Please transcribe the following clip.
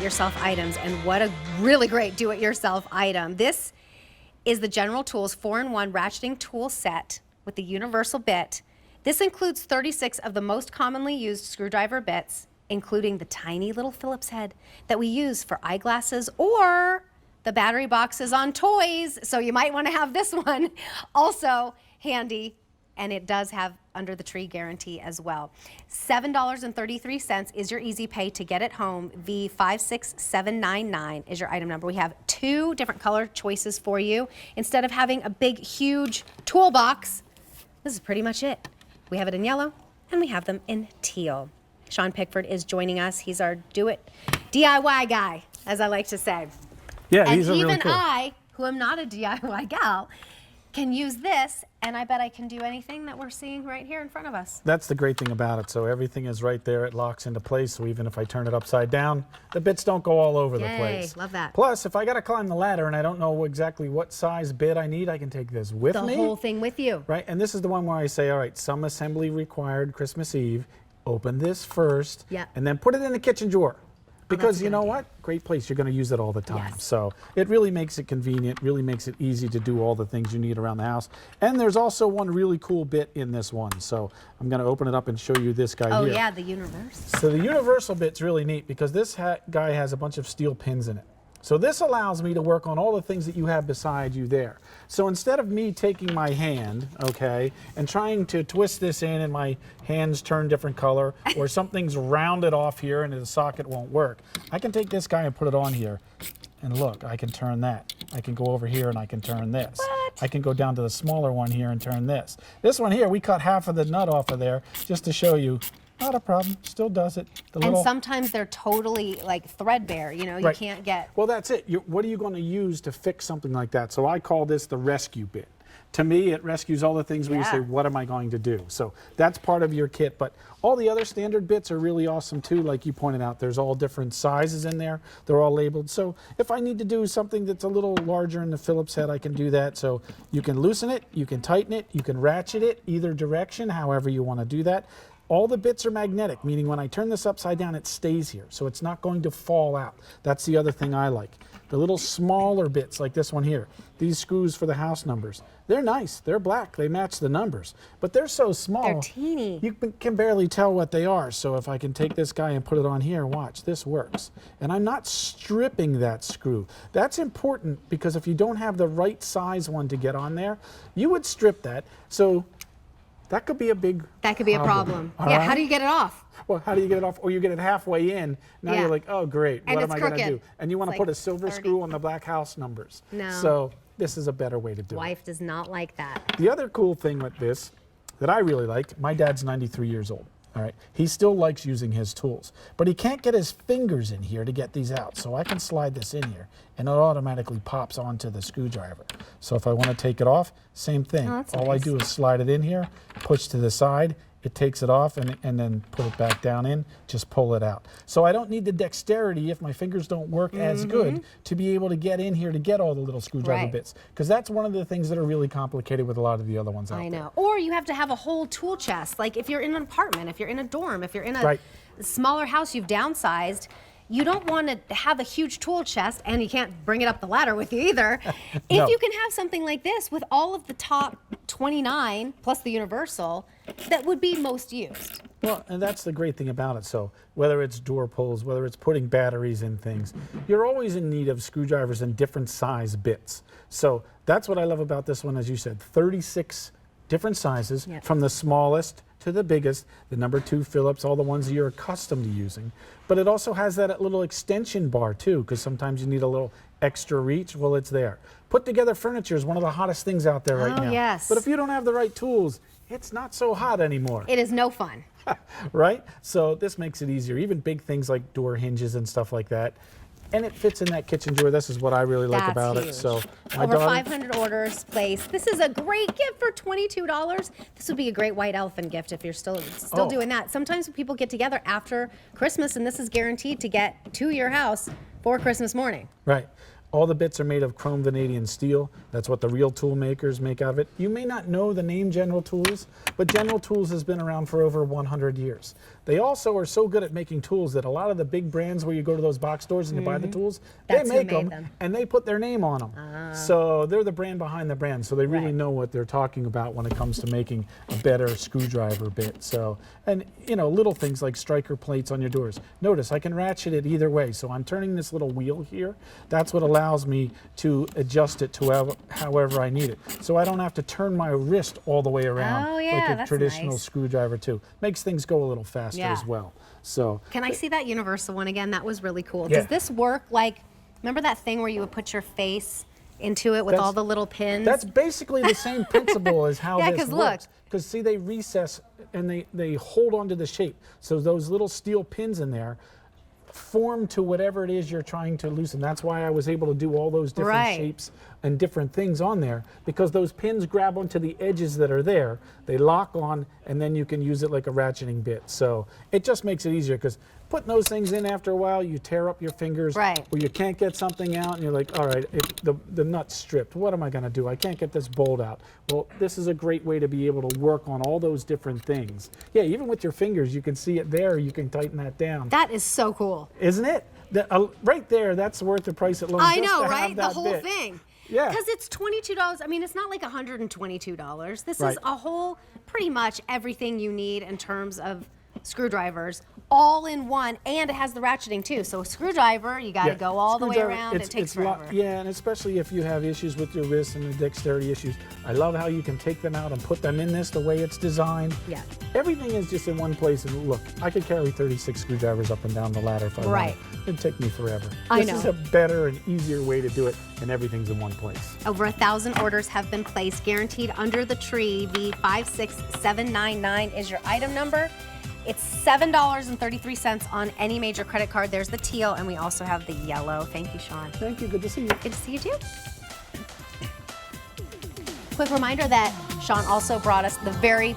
do-it-yourself items, and what a really great do-it-yourself item. This is the General Tools 4-in-1 ratcheting tool set with the universal bit. This includes 36 of the most commonly used screwdriver bits, including the tiny little Phillips head that we use for eyeglasses or the battery boxes on toys. So you might want to have this one also handy. And it does have under the tree guarantee as well. $7.33 is your easy pay to get it home. V56799 is your item number. We have 2 different color choices for you. Instead of having a big, huge toolbox, this is pretty much it. We have it in yellow and we have them in teal. Sean Pickford is joining us. He's our do-it DIY guy, as I like to say. Yeah, and these are really cool. Even I, who am not a DIY gal, can use this, and I bet I can do anything that we're seeing right here in front of us. That's the great thing about it. So everything is right there. It locks into place. So even if I turn it upside down, the bits don't go all over the place. Love that. Plus, if I got to climb the ladder and I don't know exactly what size bit I need, I can take this with me. The whole thing with you. Right, and this is the one where I say, all right, some assembly required Christmas Eve. Open this first, and then put it in the kitchen drawer. Because you know what? Great place. You're going to use it all the time. Yes. So it really makes it convenient, really makes it easy to do all the things you need around the house. And there's also one really cool bit in this one. So I'm going to open it up and show you this guy here. Oh yeah, the universal. So the universal bit's really neat because this guy has a bunch of steel pins in it. So this allows me to work on all the things that you have beside you there. So instead of me taking my hand, okay, and trying to twist this in and my hands turn different color, or something's rounded off here and the socket won't work, I can take this guy and put it on here. And look, I can turn that. I can go over here and I can turn this. What? I can go down to the smaller one here and turn this. This one here, we cut half of the nut off of there just to show you. Not a problem, still does it. And sometimes they're totally like threadbare, you know, you can't get. Well, that's it. What are you going to use to fix something like that? So I call this the rescue bit. To me, it rescues all the things where you say, what am I going to do? So that's part of your kit, but all the other standard bits are really awesome too. Like you pointed out, there's all different sizes in there. They're all labeled. So if I need to do something that's a little larger in the Phillips head, I can do that. So you can loosen it, you can tighten it, you can ratchet it either direction, however you want to do that. All the bits are magnetic, meaning when I turn this upside down, it stays here. So it's not going to fall out. That's the other thing I like. The little smaller bits like this one here, these screws for the house numbers, they're nice. They're black. They match the numbers. But they're so small. They're teeny. You can barely tell what they are. So if I can take this guy and put it on here, watch, this works. And I'm not stripping that screw. That's important because if you don't have the right size one to get on there, you would strip that. So that could be a big That could be a problem. Right? How do you get it off? Well, how do you get it off? Or you get it halfway in. Now you're like, oh, great. And what am I going to crooked. do? And you want to put a silver screw on the black house numbers. No. So this is a better way to do it. Wife does not like that. The other cool thing with this that I really like, my dad's 93 years old. All right. He still likes using his tools, but he can't get his fingers in here to get these out. So I can slide this in here and it automatically pops onto the screwdriver. So if I want to take it off, same thing. All I do is slide it in here, push to the side, it takes it off and then put it back down in, just pull it out. So I don't need the dexterity if my fingers don't work as good to be able to get in here to get all the little screwdriver bits. Because that's one of the things that are really complicated with a lot of the other ones out there. I know. Or you have to have a whole tool chest. Like if you're in an apartment, if you're in a dorm, if you're in a smaller house, you've downsized, you don't want to have a huge tool chest, and you can't bring it up the ladder with you either. If you can have something like this with all of the top 29 plus the universal, that would be most used. Well, and that's the great thing about it. So whether it's door pulls, whether it's putting batteries in things, you're always in need of screwdrivers in different size bits. So that's what I love about this one, as you said, 36 different sizes from the smallest to the biggest, the number 2 Phillips, all the ones that you're accustomed to using. But it also has that little extension bar too, because sometimes you need a little extra reach. Well, it's there. Put together furniture is one of the hottest things out there right now. Yes. But if you don't have the right tools, it's not so hot anymore. It is no fun. Right? So this makes it easier. Even big things like door hinges and stuff like that. And it fits in that kitchen drawer. This is what I really like about it. So over 500 orders placed. This is a great gift for $22. This would be a great white elephant gift if you're still doing that. Sometimes people get together after Christmas, and this is guaranteed to get to your house for Christmas morning. Right. All the bits are made of chrome vanadium steel. That's what the real tool makers make out of it. You may not know the name General Tools, but General Tools has been around for over 100 years. They also are so good at making tools that a lot of the big brands where you go to those box stores and you buy the tools, That's they who make made them them. and they put their name on them. So they're the brand behind the brand. So they really Right. know what they're talking about when it comes to making a better screwdriver bit. So, and you know, little things like striker plates on your doors. Notice I can ratchet it either way. So I'm turning this little wheel here. That's what allows me to adjust it to however I need it. So I don't have to turn my wrist all the way around Oh, yeah, like a that's traditional nice. screwdriver too. Makes things go a little faster Yeah. as well. So Can I see that universal one again? That was really cool. Yeah. Does this work like, remember that thing where you would put your face into it with That's- all the little pins? that's basically the same principle as how Yeah, this 'cause look. works. Because see, they recess and they hold onto the shape. So those little steel pins in there form to whatever it is you're trying to loosen. That's why I was able to do all those different Right. shapes and different things on there, because those pins grab onto the edges that are there, they lock on, and then you can use it like a ratcheting bit. So it just makes it easier, because putting those things in after a while, you tear up your fingers, Right. or you can't get something out and you're like, all right, the nut's stripped. What am I going to do? I can't get this bolt out. Well, this is a great way to be able to work on all those different things. Yeah, even with your fingers, you can see it there. You can tighten that down. That is so cool. Isn't it? Right there, that's worth the price alone. I just know, to have right? The that whole bit. thing. Yeah. Because it's $22. I mean, it's not like $122. This Right. is a whole, pretty much everything you need in terms of screwdrivers, all in one, and it has the ratcheting too. So a screwdriver, you got to Yeah, go all the way screwdriver, around. It takes forever. Yeah, and especially if you have issues with your wrists and the dexterity issues. I love how you can take them out and put them in this the way it's designed. Yeah. Everything is just in one place. And look, I could carry 36 screwdrivers up and down the ladder if I Right. wanted. It'd take me forever. I This is know. a better and easier way to do it, and everything's in one place. Over 1,000 orders have been placed, guaranteed under the tree. V56799 is your item number. It's $7.33 on any major credit card. There's the teal, and we also have the yellow. Thank you, Sean. Thank you. Good to see you. Good to see you too. Quick reminder that Sean also brought us the very